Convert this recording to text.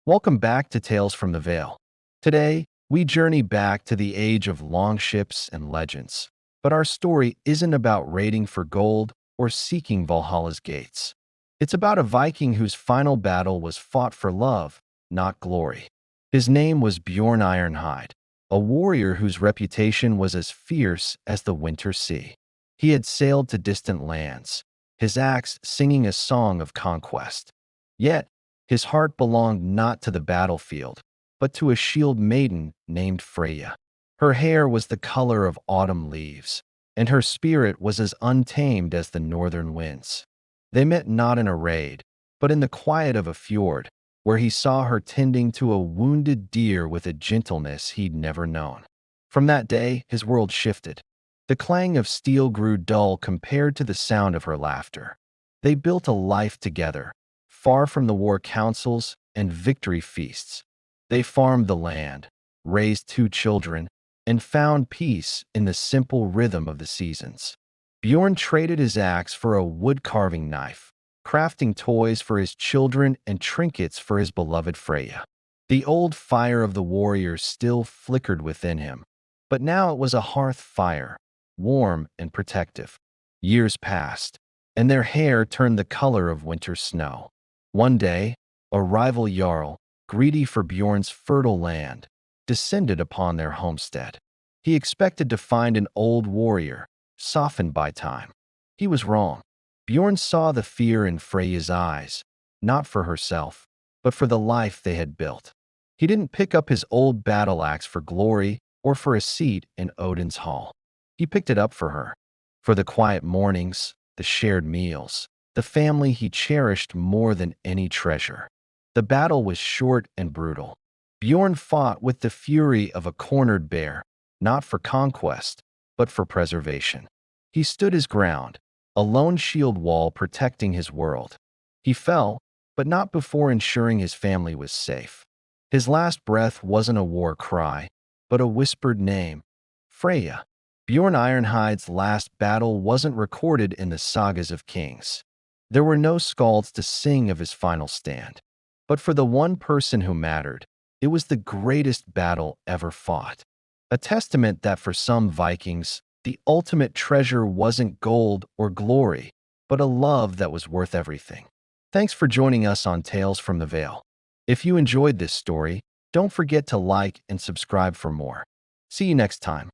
Welcome back to Tales from the Vale. Today, we journey back to the age of longships and legends. But our story isn't about raiding for gold or seeking Valhalla's gates. It's about a Viking whose final battle was fought for love, not glory. His name was Bjorn Ironhide, a warrior whose reputation was as fierce as the winter sea. He had sailed to distant lands, his axe singing a song of conquest. Yet, his heart belonged not to the battlefield, but to a shield maiden named Freya. Her hair was the color of autumn leaves, and her spirit was as untamed as the northern winds. They met not in a raid, but in the quiet of a fjord, where he saw her tending to a wounded deer with a gentleness he'd never known. From that day, his world shifted. The clang of steel grew dull compared to the sound of her laughter. They built a life together, far from the war councils and victory feasts. They farmed the land, raised two children, and found peace in the simple rhythm of the seasons. Bjorn traded his axe for a wood-carving knife, crafting toys for his children and trinkets for his beloved Freya. The old fire of the warrior still flickered within him, but now it was a hearth fire, warm and protective. Years passed, and their hair turned the color of winter snow. One day, a rival jarl, greedy for Bjorn's fertile land, descended upon their homestead. He expected to find an old warrior, softened by time. He was wrong. Bjorn saw the fear in Freya's eyes, not for herself, but for the life they had built. He didn't pick up his old battle axe for glory or for a seat in Odin's hall. He picked it up for her, for the quiet mornings, the shared meals, the family he cherished more than any treasure. The battle was short and brutal. Bjorn fought with the fury of a cornered bear, not for conquest, but for preservation. He stood his ground, a lone shield wall protecting his world. He fell, but not before ensuring his family was safe. His last breath wasn't a war cry, but a whispered name, Freya. Bjorn Ironhide's last battle wasn't recorded in the sagas of kings. There were no skalds to sing of his final stand. But for the one person who mattered, it was the greatest battle ever fought. A testament that for some Vikings, the ultimate treasure wasn't gold or glory, but a love that was worth everything. Thanks for joining us on Tales from the Vale. If you enjoyed this story, don't forget to like and subscribe for more. See you next time.